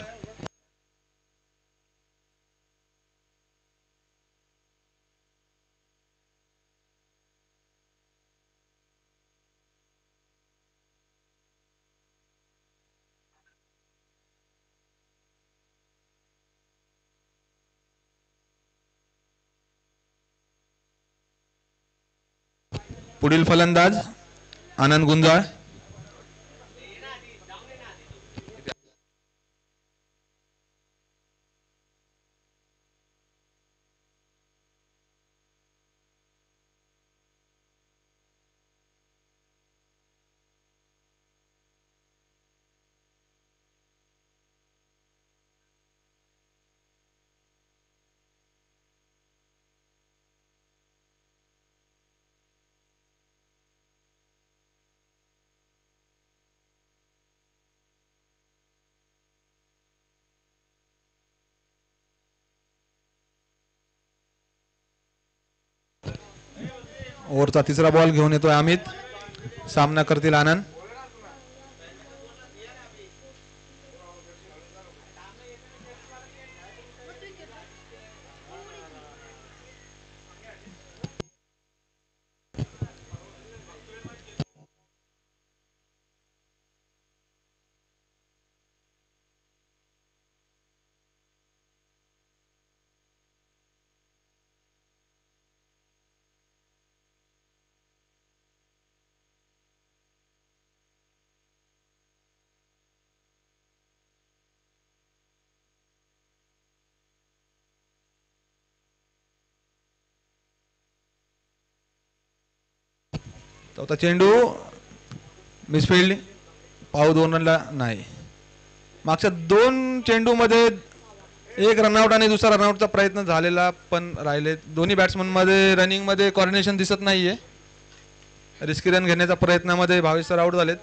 B: पुढील फलंदाज आनंद गुंजाळ. ओव्हरचा तिसरा बॉल घेऊन येतोय अमित. सामना करतील आनंद. चौथा चेंडू मिसफिल्ड. पाव 2 रनला नाही. मागच्या 2 चेंडू मध्ये एक रनआउट आणि दुसरा रनआउटचा प्रयत्न झालेला पण राहिले. दोन्ही बॅट्समन मध्ये रनिंग मध्ये कॉर्डिनेशन दिसत नाहीये. रिस्की रन घेण्याच्या प्रयत्नामध्ये भावेश सर आउट झालेत.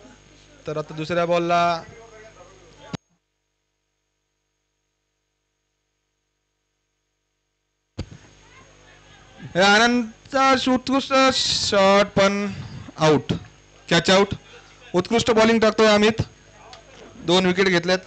B: तर आता दुसऱ्या बॉलला आनंदचा उत्कृष्ट शॉट पण आउट. Catch out. उत्कृष्ट बॉलिंग टाकतोय अमित. 2 विकेट घेतल्यात.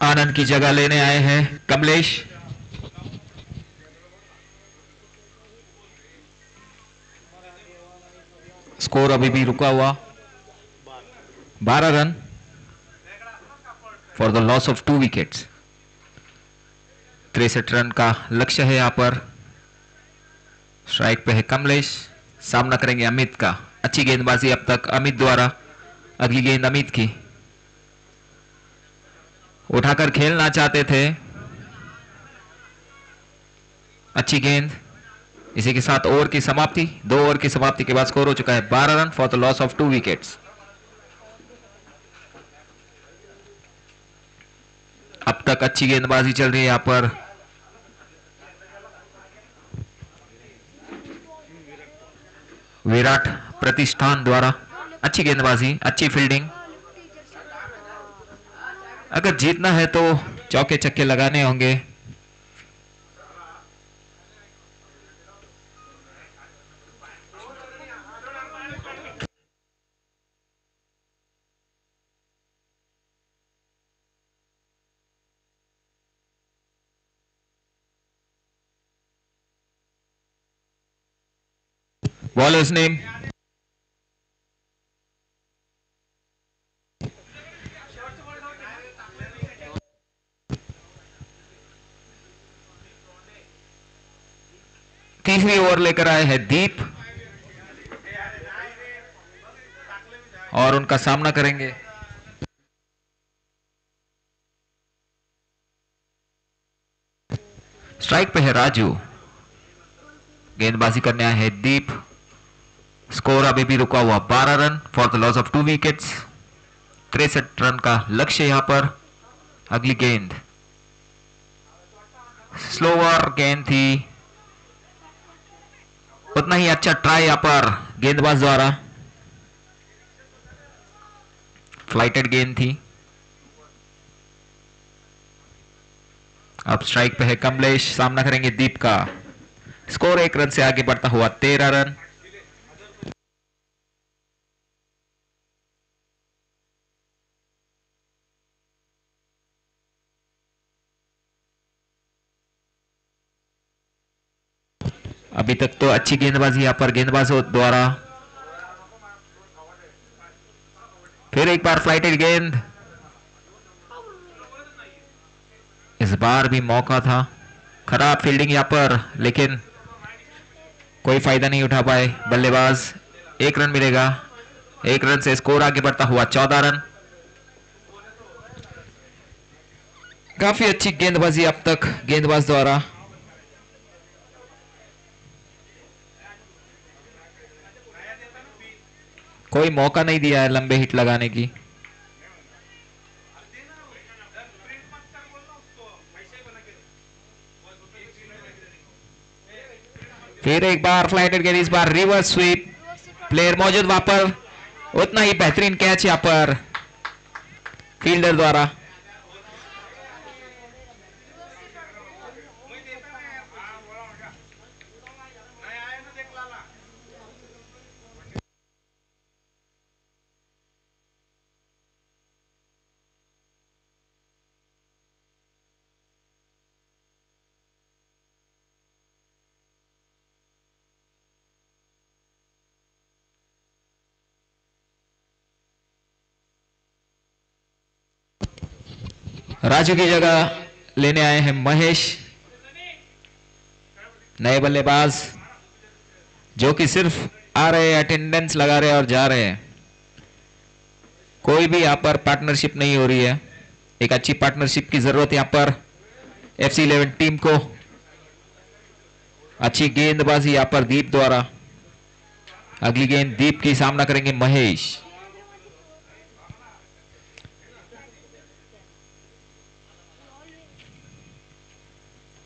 C: आनंद की जगह लेने आए हैं कमलेश. स्कोर अभी भी रुका हुआ 12 run for the loss of 2 wickets. 63 run का लक्ष्य है यहां पर. स्ट्राइक पे है कमलेश. सामना करेंगे अमित का. अच्छी गेंदबाजी अब तक अमित द्वारा. अगली गेंद अमित की. उठाकर खेलना चाहते थे. अच्छी गेंद. इसी के साथ ओवर की समाप्ति. 2 ओवर की समाप्ति के बाद स्कोर हो चुका है 12 run for the loss of 2 wickets. अब तक अच्छी गेंदबाजी चल रही है यहां पर. विराट प्रतिष्ठान द्वारा अच्छी गेंदबाजी, अच्छी फील्डिंग. अगर जीतना है तो चौके छक्के लगाने होंगे. Bowler's name. तीसरी ओवर लेकर आए हैं दीप और उनका सामना करेंगे स्ट्राइक पे है राजू। गेंदबाजी करने आए हैं दीप। स्कोर अभी भी रुका हुआ 12 run for the loss of 2 wickets. 63 run का लक्ष्य यहां पर। अगली गेंद स्लोअर गेंद थी, उतना ही अच्छा ट्राई यहां पर गेंदबाज द्वारा। फ्लाइटेड गेंद थी। अब स्ट्राइक पे है कमलेश, सामना करेंगे दीप का। स्कोर 1 रन से आगे बढ़ता हुआ 13 रन। अभी तक तो अच्छी गेंदबाजी यहां पर गेंदबाजों द्वारा। फिर एक बार फ्लाइटेड गेंद। इस बार भी मौका था। खराब फील्डिंग यहां पर, लेकिन कोई फायदा नहीं उठा पाए बल्लेबाज। 1 रन मिलेगा। 1 रन से स्कोर आगे बढ़ता हुआ 14 रन। काफी अच्छी गेंदबाजी अब तक गेंदबाज द्वारा। कोई मौका नहीं दिया है लंबे हिट लगाने की। फिर एक बार फ्लाइटेड गेंद, इस बार रिवर्स स्वीप। प्लेयर मौजूद वहां पर, उतना ही बेहतरीन कैच यहां पर फील्डर द्वारा। राजू की जगह लेने आए हैं महेश, नए बल्लेबाज, जो कि सिर्फ आ रहे हैं, अटेंडेंस लगा रहे हैं और जा रहे हैं। कोई भी यहां पर पार्टनरशिप नहीं हो रही है। एक अच्छी पार्टनरशिप की जरूरत यहां पर FC11 टीम को। अच्छी गेंदबाजी यहां पर दीप द्वारा। अगली गेंद दीप की, सामना करेंगे महेश।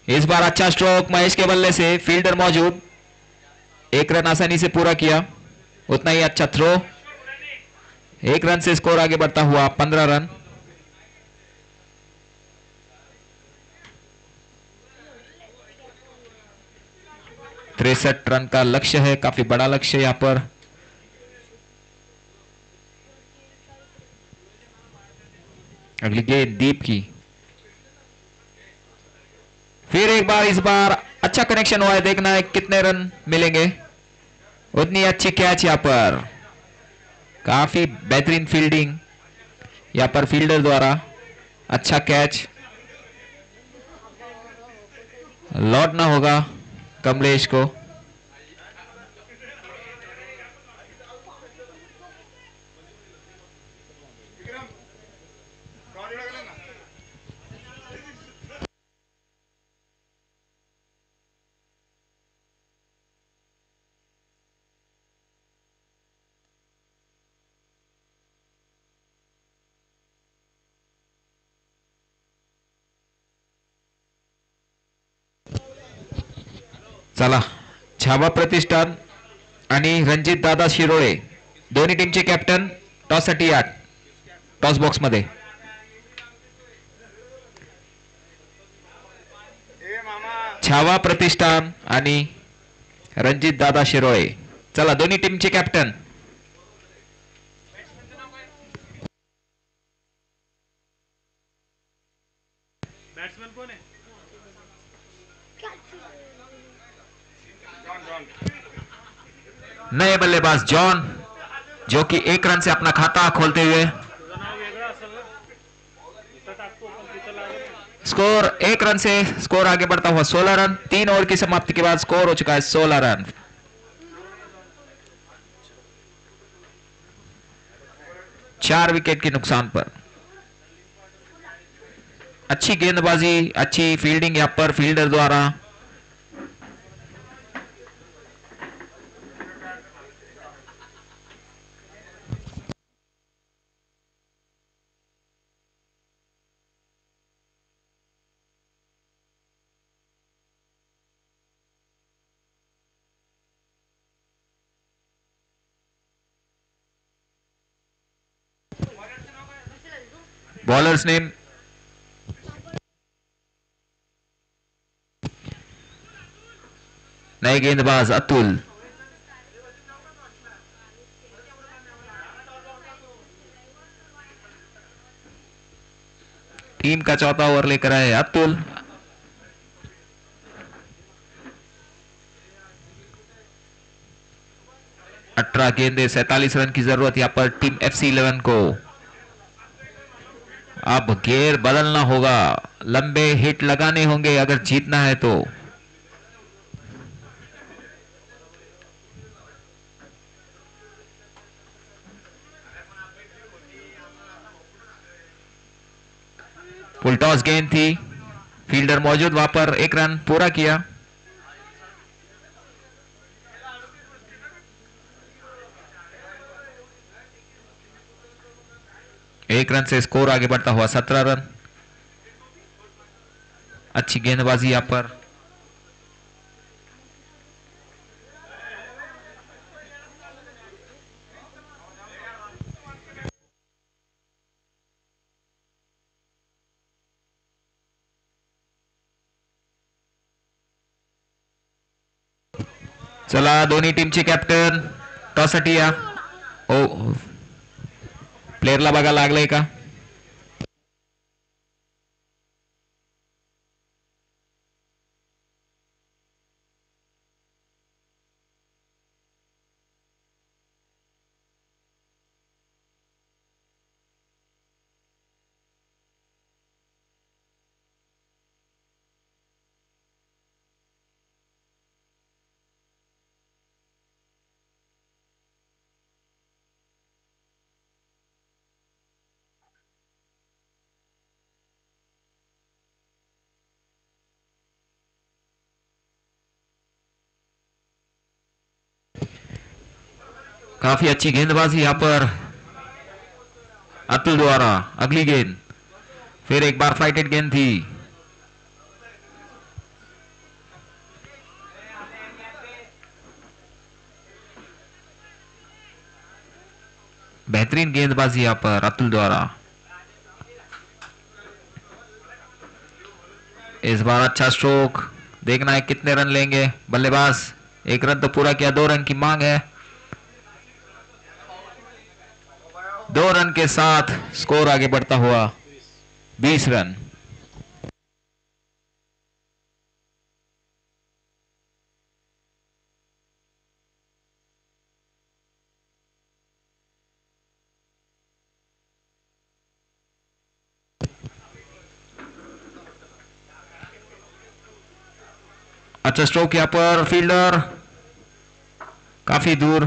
C: इस बार अच्छा स्ट्रोक महेश के बल्ले से, फील्डर मौजूद। 1 रन आसानी से पूरा किया। उतना ही अच्छा थ्रो। 1 रन से स्कोर आगे बढ़ता हुआ 15 रन। तिरसठ रन का लक्ष्य है, काफी बड़ा लक्ष्य यहां पर। अगली गेंद दीप की। फिर एक बार, इस बार अच्छा कनेक्शन हुआ है। देखना है कितने रन मिलेंगे। उतनी अच्छी कैच यहां पर। काफी बेहतरीन फील्डिंग यहां पर फील्डर द्वारा। अच्छा कैच। लौटना होगा कमलेश को। चला, छावा प्रतिष्ठान आणि रणजित दादा शिरोळे दोन्ही टीमचे कॅप्टन टॉससाठी आत, टॉस बॉक्स मध्ये. छावा प्रतिष्ठान आणि रणजित दादा शिरोळे. चला, दोन्ही टीमचे कॅप्टन.
A: बॅट्समॅन कोण आहे?
C: नए बल्लेबाज जॉन, जो कि 1 रन से अपना खाता खोलते हुए। स्कोर 1 रन से स्कोर आगे बढ़ता हुआ 16 रन। 3 ओवर की समाप्ति के बाद स्कोर हो चुका है 16 रन। 4 विकेट के नुकसान पर। अच्छी गेंदबाजी, अच्छी फील्डिंग यहां पर फील्डर द्वारा। बॉलर्स नेम नए गेंदबाज अतुल। टीम का चौथा ओवर लेकर आए अतुल। अठारह गेंदे 47 रन की जरूरत यहां पर टीम FC 11 को। अब गेयर बदलना होगा, लंबे हिट लगाने होंगे अगर जीतना है तो। फुल टॉस गेंद थी, फील्डर मौजूद वहां पर। 1 रन पूरा किया। एक रन से स्कोर आगे बढ़ता हुआ 17 रन। अच्छी गेंदबाजी यहां पर। चला दोन्ही टीमचे कॅप्टन टॉससाठी या। ओ, प्लेयरला बघा लागलंय का? काफी अच्छी गेंदबाजी यहां पर अतुल द्वारा। अगली गेंद फिर एक बार फ्लाइटेड गेंद थी। बेहतरीन गेंदबाजी यहां पर अतुल द्वारा। इस बार अच्छा स्ट्रोक, देखना है कितने रन लेंगे बल्लेबाज। 1 रन तो पूरा किया, 2 रन की मांग है। 2 रन के साथ स्कोर आगे बढ़ता हुआ 20 रन। अच्छा स्ट्रोक यहां पर, फील्डर काफी दूर।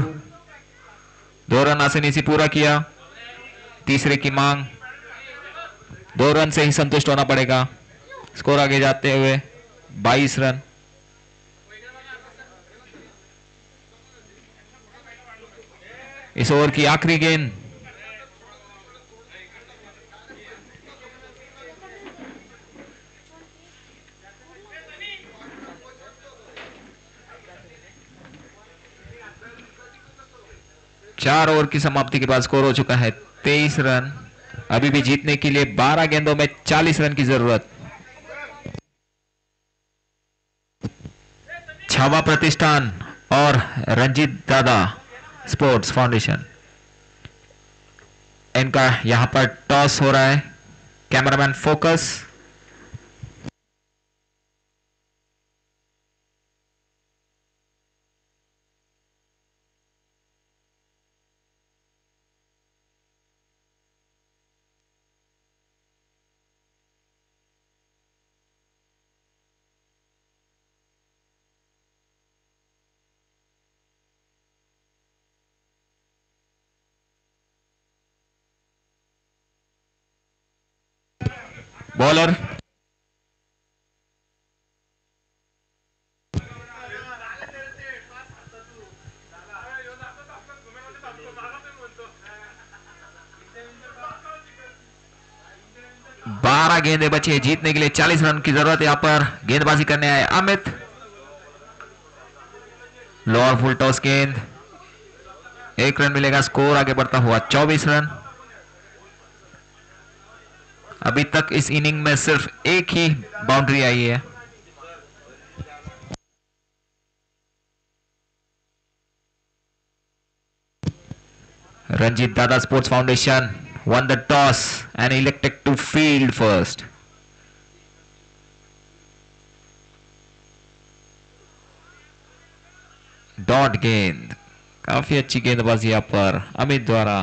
C: 2 रन आसानी से पूरा किया। तीसरे की मांग, 2 रन से ही संतुष्ट होना पड़ेगा। स्कोर आगे जाते हुए 22 रन। इस ओवर की आखिरी गेंद। चार ओवर की समाप्ति के बाद स्कोर हो चुका है 23 रन। अभी भी जीतने के लिए 12 गेंदों में 40 रन की जरूरत। छावा प्रतिष्ठान और रंजीत दादा स्पोर्ट्स फाउंडेशन, इनका यहां पर टॉस हो रहा है। Cameraman focus. बॉलर बारह गेंदे बची है जीतने के लिए, 40 रन की जरूरत है। यहाँ पर गेंदबाजी करने आए अमित। लोअर फुल टॉस गेंद, 1 रन मिलेगा। स्कोर आगे बढ़ता हुआ 24 रन। अभी तक इस इनिंग में सिर्फ एक ही बाउंड्री आई है। Ranjit Dada Sports Foundation won the toss and elected to field first. Dot गेंद, काफी अच्छी गेंदबाजी यहाँ पर अमित द्वारा।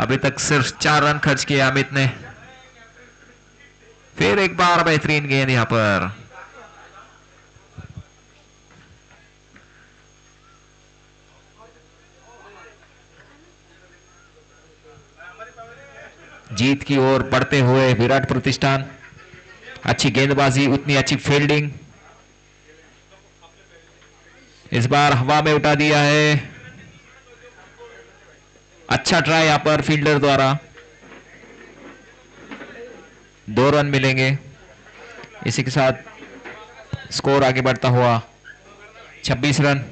C: अभी तक सिर्फ 4 रन खर्च किए अमित ने। फिर एक बार बेहतरीन गेंद यहां पर। जीत की ओर बढ़ते हुए विराट प्रतिष्ठान। अच्छी गेंदबाजी, उतनी अच्छी फील्डिंग। इस बार हवा में उठा दिया है। अच्छा ट्राई यहां पर फील्डर द्वारा। 2 रन मिलेंगे। इसी के साथ स्कोर आगे बढ़ता हुआ 26 रन।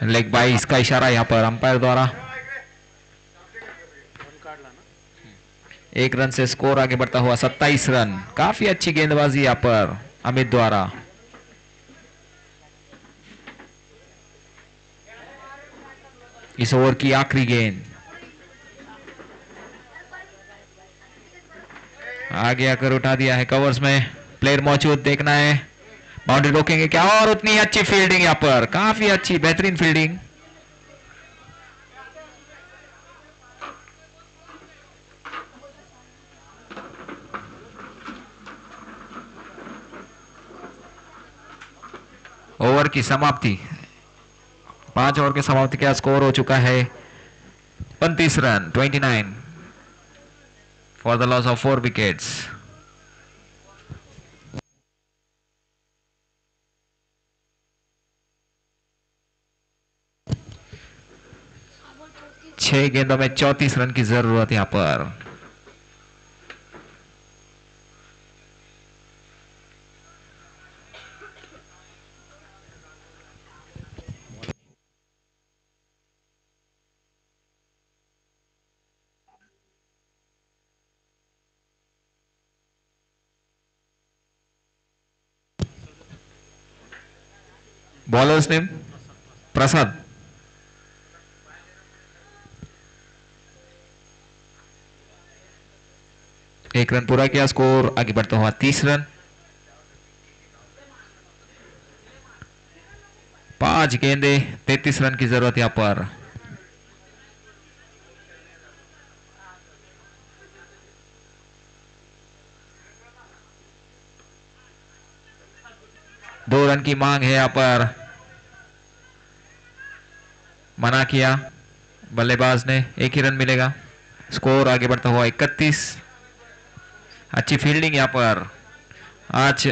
C: लेग बाइस का इशारा यहां पर अंपायर द्वारा। 1 रन से स्कोर आगे बढ़ता हुआ 27 रन। काफी अच्छी गेंदबाजी यहां पर अमित द्वारा। इस ओवर की आखिरी गेंद आगे आकर उठा दिया है कवर्स में। प्लेयर मौजूद, देखना है बाउंड्री रोकेंगे क्या। और उतनी अच्छी फील्डिंग यहां पर, काफी अच्छी बेहतरीन फील्डिंग। ओवर की समाप्ति, 5 ओवर की समाप्ति का स्कोर हो चुका है 35 run, 29 for the loss of 4 wickets. छह गेंदों में 34 रन की जरूरत यहां पर। बॉलर्स नेम प्रसाद। एक रन पूरा किया, स्कोर आगे बढ़ता हुआ 30 रन। 5 गेंदे, 33 रन की जरूरत यहां पर। दो रन की मांग है यहां पर। मना किया बल्लेबाज ने, 1 ही रन मिलेगा। स्कोर आगे बढ़ता हुआ 31। अच्छी फील्डिंग यहां पर। आज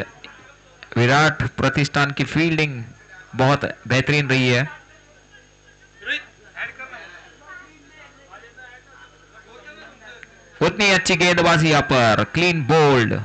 C: विराट प्रतिष्ठान की फील्डिंग बहुत बेहतरीन रही है। उतनी अच्छी गेंदबाजी यहां पर, क्लीन बोल्ड।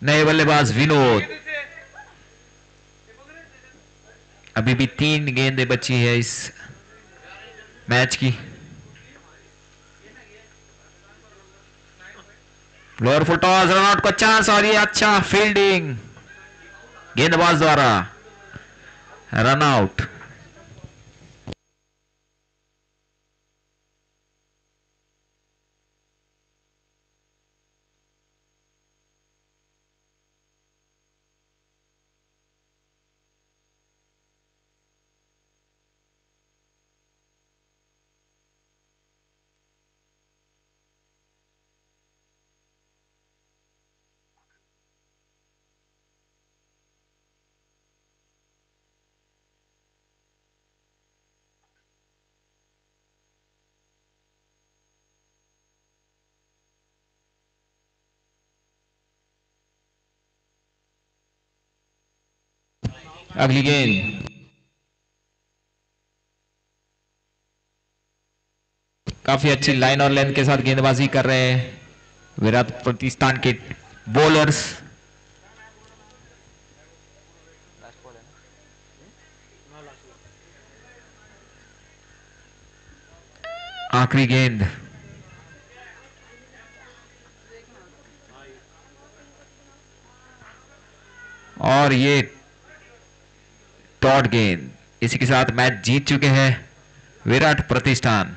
C: नए बल्लेबाज विनोद। अभी भी 3 गेंदें बची है इस मैच की। फ्लोर फुल टॉस, रनआउट का चांस और ये अच्छा फील्डिंग गेंदबाज द्वारा, रनआउट। अगली गेंद काफी अच्छी लाइन और लेंथ के साथ गेंदबाजी कर रहे हैं विराट प्रतिष्ठान के बॉलर्स। आखिरी गेंद, और ये डॉट गेंद। इसी के साथ मैच जीत चुके हैं विराट प्रतिष्ठान।